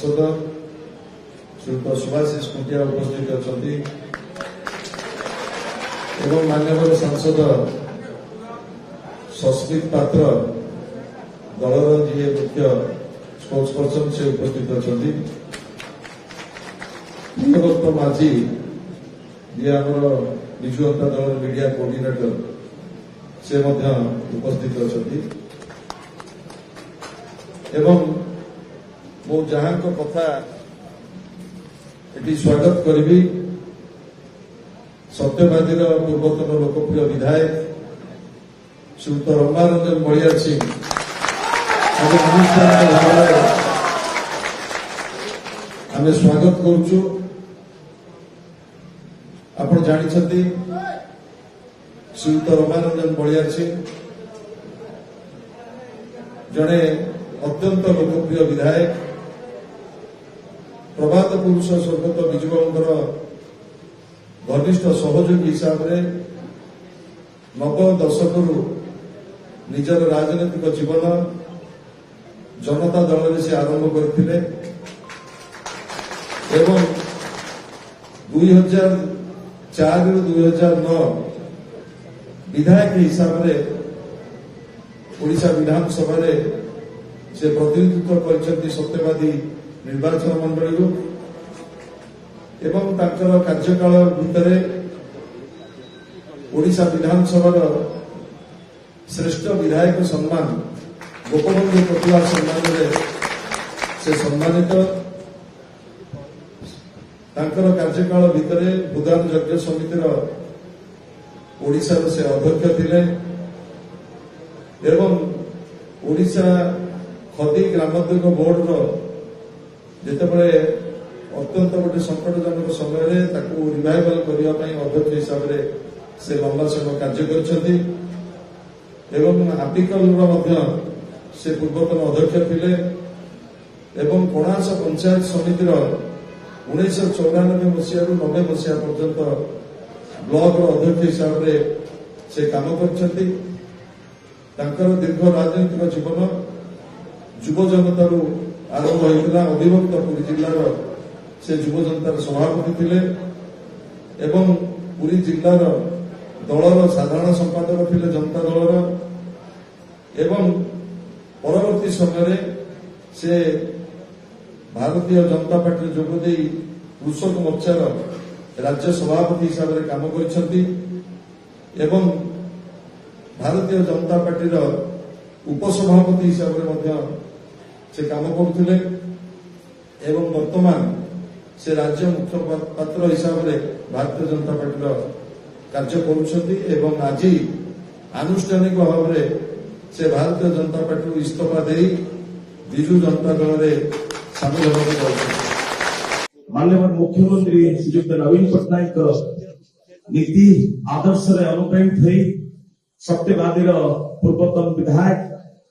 सांसद श्रीयुक्त सुभाषिष खुंटिया उपस्थित अच्छा एवं माननीय सांसद सस्मित पात्र दलर जी मुख्य स्पोक्स पर्सन से उपस्थित अच्छा प्रियदत्त माझी जी आमर विजु जनता दल मीडिया कोऑर्डिनेटर से उपस्थित अच्छा एवं मु जहां को कथा एटी स्वागत करी सत्यवादी पूर्वतन लोकप्रिय विधायक श्रीयुक्त रमारंजन बलियार सिंह आम स्वागत करुचु। आपण जानिछंती श्रीयुक्त रमारंजन बलियार सिंह जड़े अत्यंत लोकप्रिय विधायक प्रभात पुरुष स्वर्गत विजुबाबूर घनिष्ठ सहयोगी हिसाब से 90 दशक निजर राजनैतिक जीवन जनता दल में से आरंभ करते एवं 2004 ରୁ 2009 विधायक हिसाब से ओडिशा विधानसभा से प्रतिनिधित्व कर सत्यवादी निर्वाचन मंडली एवं तांकर कार्यकाल भितर ओडिशा विधानसभा श्रेष्ठ विधायक सम्मान गोपबंधु प्रतिभा सम्मान से सम्मानित तांकर कार्यकाल भितर भूदान यज्ञ समितिर ओडिशा से अध्यक्ष थिले एवं ओडिशा खदी ग्रामोद्योग बोर्ड जितेबले अत्यंत गोटे संकटजनक समय रिवाइवल करने अध्यक्ष हिसाब से लंबा समय कार्य करछंती एवं आपिकल से पूर्वतन अध्यक्ष थिले एवं कोणास पंचायत समितिर 1994 मसीह 90 मसीहा पर्यंत ब्लॉक अध्यक्ष हिसाब से काम करछंती। तांकर दीर्घ राजनीतिक जीवन युव जनतार आरंभ होता अविभक्त पुरी जिलार से युव जनतार सभापति थिले एवं पुरी जिलार दलर साधारण संपादक थिले जनता दलर एवं परवर्ती समय से भारतीय जनता पार्टी जोगदे कृषक मोर्चार राज्य सभापति हिसाब से काम करछंती एवं भारतीय जनता पार्टी उपसभापति हिसाब से काम करुले एवं वर्तमान से राज्य मुख्य पात्र हिसाब से भारतीय जनता पार्टी कार्य करुँच आज आनुष्ठानिक भाव से भारतीय जनता पार्टी इस्तीफा दे विजु जनता दल में सामिल होगा। माननीय मुख्यमंत्री श्रीयुक्त नवीन पट्टनायक नीति आदर्श अनुप्राणित हो सत्यवादी पूर्वतन विधायक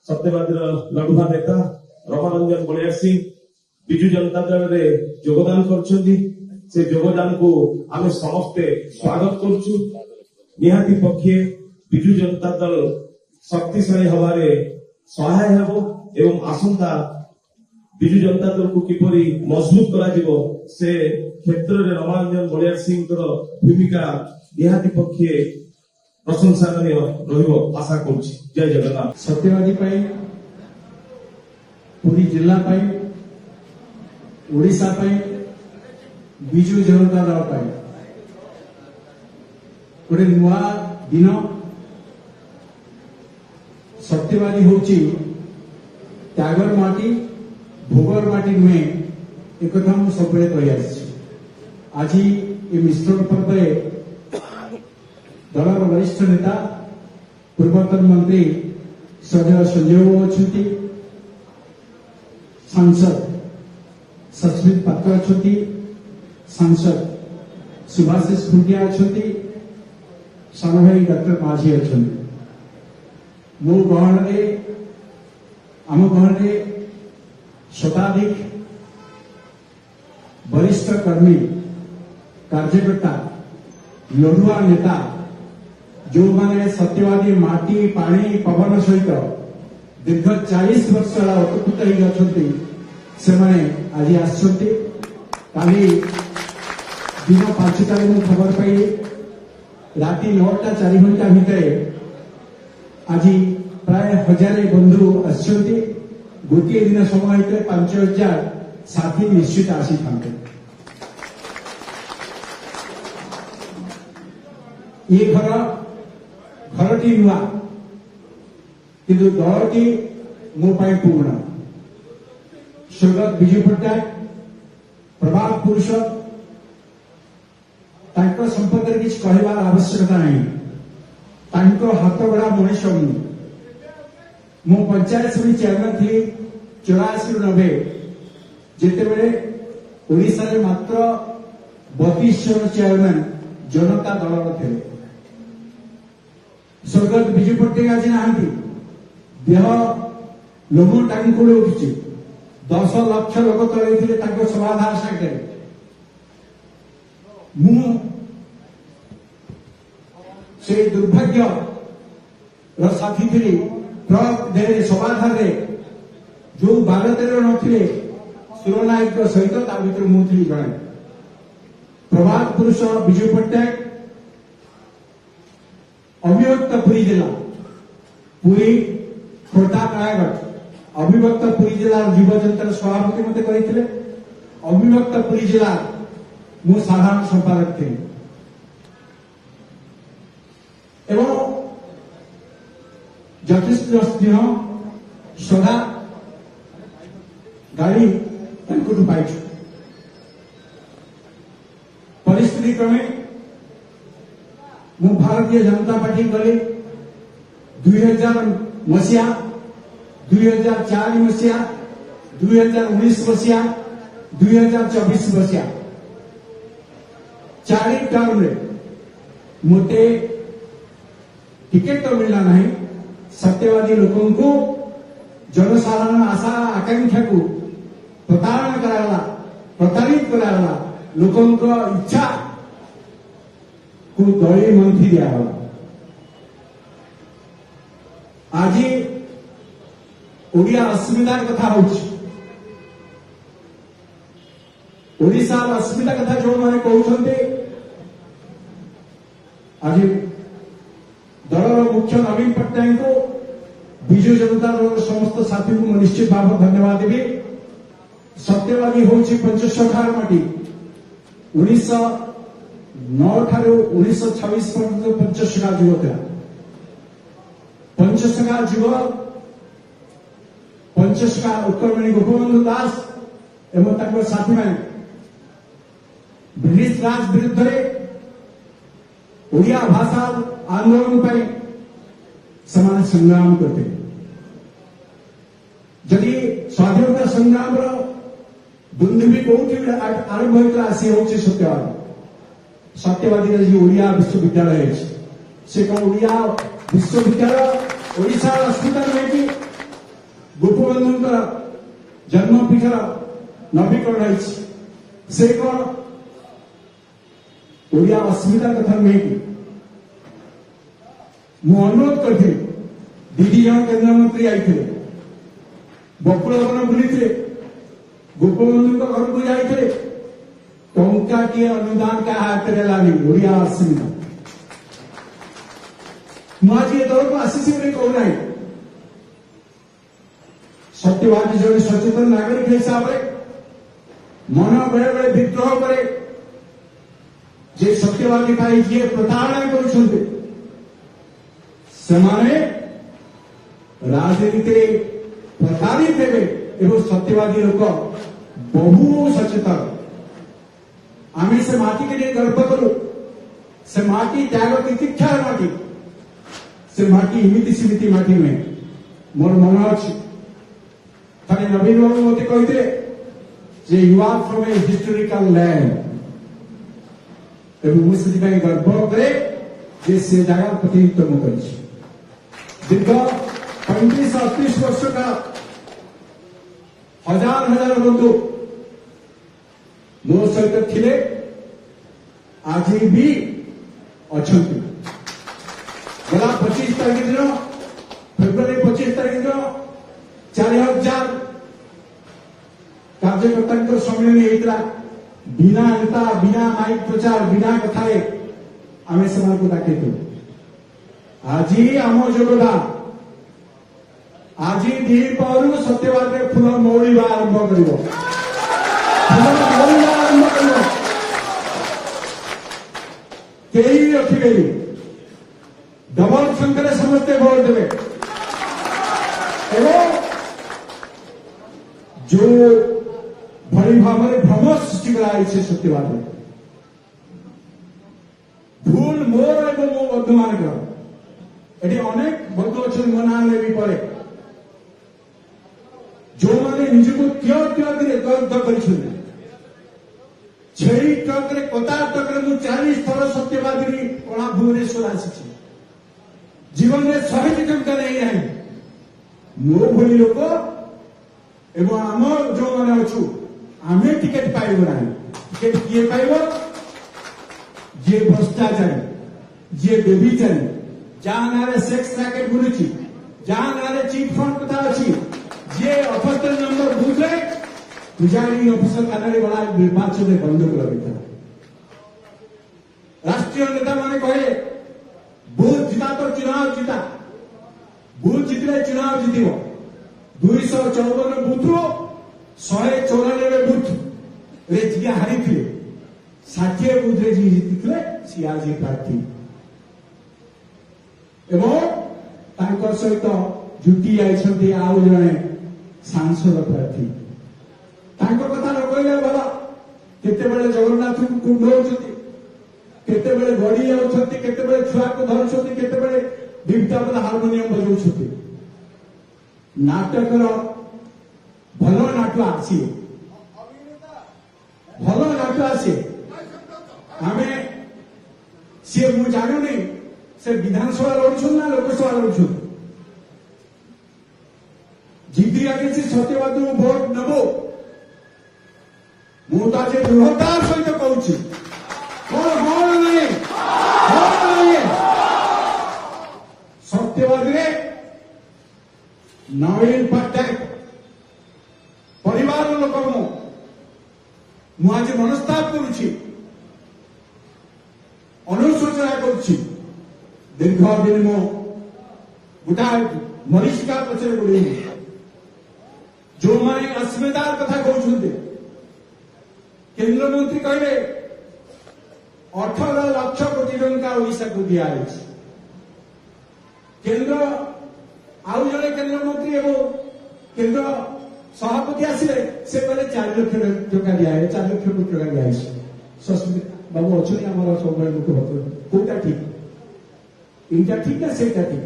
सत्यवादी लड़ुआ नेता रमारंजन बलियार सिंह विजु जनता दल में योगदान कर योगदान को आम समस्ते स्वागत करुचु। निहाती पक्षे विजु जनता दल शक्तिशाली हवारे सहाय हेबो एवं आसंता विजु जनता दल को किपरि मजबूत करा से क्षेत्र में रमारंजन बलियार सिंह भूमिका निहाती पक्षे प्रशंसनीय रहिबो आशा करुछि। जय जगन्नाथ। सत्यवादी पूरी जिला ओडिशा विजु जनता दल गोटे नुआ दिन सत्यवादी होची त्यागर माटी भोगर माटी नुहे एक कथा मुझे सब कही आज ये मिश्रण पर्व दलर वरिष्ठ नेता पूर्वतन मंत्री श्रद्धेय संजय बाबू अच्छा सांसद सस्मित पात्र अच्छा सांसद सुभाषिष खुंटिया अच्छा सान भाई डॉक्टर माझी अच्छा मो गहन आम गहन शताधिक वरिष्ठ कर्मी कार्यकर्ता लड़ुआ नेता जो माने सत्यवादी माटी पानी पवन सहित दीर्घ 40 वर्ष अतिक्रुत से माने आज आसछन्ते काली दिन 5टारे मु खबर पाई राति 9टा 4 घंटा भितर आज प्राय 1000 बंधु आसछन्ते गोटे दिन समय भितर 5000 साथी निश्चित आसी थांते ये घरटी नुआ किंतु दलटी मो पाई पूर्ण स्वर्गत विजय पट्टनायक प्रभाव पुरुष तांको संपर्क में किसी कहबार आवश्यकता नहीं तांको हाथ गढ़ा मनीष मु पंचायत समिति चेयरमैन थी 84 ରୁ 90 जेतेबेले ओडिशा रे मात्र 32 जन चेयरमैन जनता दल थे स्वर्गत विजय पट्टनायक आज नहांती देह लोम टांकुड़े उठी 10 लाख लोक तले सभाधार सागे से दुर्भाग्य साथी थी ट्रक देह सभाधार जो 12-13 नथिले सुरनायक सहित भर मुझे जड़े प्रभात पुरुष विजय पट्टनायक अविभक्त पुरी जिला पुरी खोर्धा नयागढ़ अविभक्त पुरी जिला युव जनता सभापति मत करते अविभक्त पुरी जिला मु साधारण संपादक थे एवं यथेष्ट स्नेह सदा गाड़ी पाई परिस्थिति क्रमे मु भारतीय जनता पार्टी गली 2000 मसीहा 2004 मसीहा 2019 मसीहा 2024 मसीहा 4 टर्म रे मोटे टिकेट तो मिलना नहीं सत्यवादी लोगों को जनसाधारण आशा आकांक्षा को प्रताड़ना कराला प्रताड़ित कराला लोगों को इच्छा को दलीय मंत्री दिया आज ओडिया अस्मिता कथा ओडिशा अस्मिता कथा जो मैंने कहते आज दलर मुख्य नवीन पट्टनायक को विजु जनता दल समस्त साथी को निश्चित भाव धन्यवाद देवी सत्यवादी हूँ पंचसखार माटी 1909 ठारू 1926 पर्यंत पंचसखा जुग था पंचसखा जुग पंचसखा उत्कलमणि गोपबंधु दास एवं साथी मैंने ब्रिटिश राज विरुद्ध ओडिया भाषा आंदोलन पर समान संग्राम करते जदि स्वाधीनता संग्राम बुंदी भी कौटी आरंभ होता सी हूँ सत्यवादी सत्यवादी जो ओडिया विश्वविद्यालय से कौन ओडिया विश्वविद्यालय ओडिशा अस्मिता नहीं गोपबंधु जन्मपीठर नवीकरण से कौन ओडिया अस्मिता कथा नहीं मु अनुरोध करते दीदी जन केन्द्र मंत्री आई बकुल वन बुली गोपबंधु घर को जाते टंका टी अनुदान का हाथ में लानी ओडिया अस्मिता मुझे दल को आसी कहना सत्यवादी जन सचेतन नागरिक हिसाब से मन बेले बेले विद्रोह करे जे सत्यवादी भाई जी प्रताड़ना कर राजनीति प्रताड़ित हेबे एवं सत्यवादी लोक बहु सचेतन आम से माटी के गर्व करूँ से माटी त्याग तितिक्षार माटी से माटी इमिति सीमिति माटी में मोर मन अच्छी थे नवीन बाबू मत कहते you are from a historical land एवं मुझे गर्व करे जे से जगह प्रतिनिधित्व कर दीर्घ 35-38 वर्ष का हजार हजार बंधु मो सहित थिले आज भी अच्छा गला 25 तारीख दिन फेब्रुआरी 25 तारीख दिन 4000 कार्यकर्ता सम्मिलन होता बिना नेता बिना माइक प्रचार बिना कथाए आम से डाकू आज आम योगदान आज द्विपहर सत्यवाद फूल मौलिवा आरंभ कर रखिबे डबल संख्या समस्ते भोट देवे एवं जो भली भाव में भ्रम सृष्टि कराई सत्यवाद भूल मोर एवं मो बर्धमान ये अनेक बंध अच्छे मो ना ले पड़े जो मैंने निजको दर्द कर छेड़ी ट्रक रे कतार ट्रक रे मु 40 थर सत्यवादी कणा भुवनेश्वर आसी जीवन में 100 टंका नहीं है मो भली लोक एवं आम जो मैंने अच्छु आम टिकेट पाइब ना टिकेट किए पाइब जे भ्रष्टाचारी जे बेबिचारी जहाँ ना सेक्स रैकेट बुलुची जहाँ ना चिट फंड कथा अच्छी जे ऑफिसर नंबर बूथ रे पुजारी ऑफिसर खाना बड़ा निर्वाचन में बंदूक लगे राष्ट्रीय नेता माने कहे बूथ जीता तो चुनाव जीता बूथ जीतले चुनाव जीत 254 बूथ रो 194 बूथ रे जी हारी थे 60 बूथ रे जी जीतले सी आज प्रार्थी एवं सहित जुटी जाइछन्ती आउ जणे सांसद प्रार्थी कथा न कहले भल केते जगन्नाथ को कुंडौଛନ୍ତି केते गड़ी जाउछन्ती केते छुआ को धरुछन्ती केते विविध हार्मोनियम बजाउछन्ती नाटक भल नाटक आसी भल नाटक आसी आमे सी मु जानुनी से विधानसभा लड़ुछन ना लोकसभा लड़ुछन जीती आगे से सत्यवाद भोट नबो मुझे दृढ़तार सहित कहूँ कौन नहीं सत्यवाद नवीन पट्टनायक परिवार लोक मुझे मनस्ताप करुच्ची अनुशोचना करुच्ची दीर्घ दिन मो गोटाए मरीचिका पचर गोड़ी जो मैंने अस्मितार कथा कहते केंद्र मंत्री कहले 18 लाख कोटी टंका ओडिशा को दिया केंद्र आउ जड़े केंद्र मंत्री एवं केंद्र सभापति आसिले से कहले 4 लाख टका दिया 4 लाख कोटी टका दिया सस्मित बाबू अच्छे आम सब मुख्य कौटा ठीक इनका ठीक ना सेटा ठीक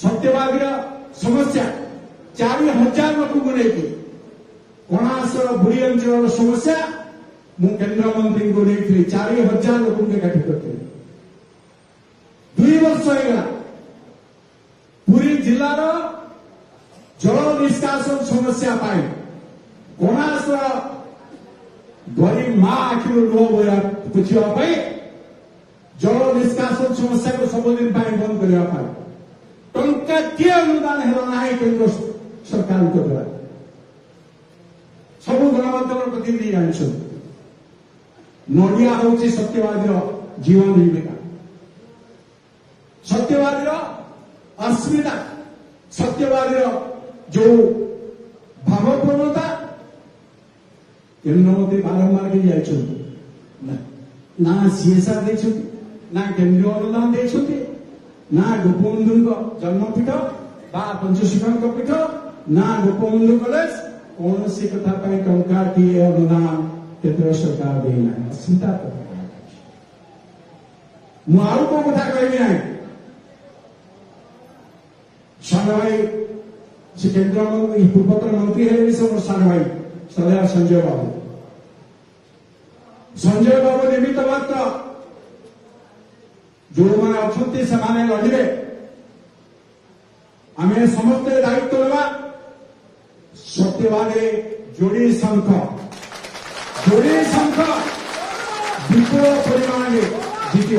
सत्यवादी समस्या 4000 लोक को लेकिन कणासर बुढ़ी अंचल समस्या मु केंद्र मंत्री को नहीं 4000 लोक एकाठी करते 2 वर्ष होगा पूरी जिलार जल निष्कासन समस्या पाई कणासर गरीब माँ आखिर लुह पोछा जल निष्कासन समस्या को सबुदिन बंद करने टंका किए अनुदान है केंद्र सरकार द्वारा सब गणमाध्यम प्रतिनिधि जान नड़िया हूँ सत्यवादी जीवन जीविका सत्यवादी अस्मिता सत्यवादी जो भावप्रवणता केंद्र मंत्री बारंबार के जाइछन्ति ना सीएसआर देखते ना केंद्रीय अनुदान देखते ना गोपबंधु जन्मपीठ बा पंचशिखर पीठ ना गोपबंधु कॉलेज कौन सी कथा टंका की अनुदान केंद्र सरकार देना अस्मिता मुझे को कथा कहबी ना सान भाई से केंद्र पूर्वतन मंत्री है सान भाई सदैव संजय बाबू निमित्त मात्र जो मैंने अच्छा से लड़े आम समस्ते दायित्व लेवा सत्यवाद जोड़ी शंख विपुल परिमाण जीत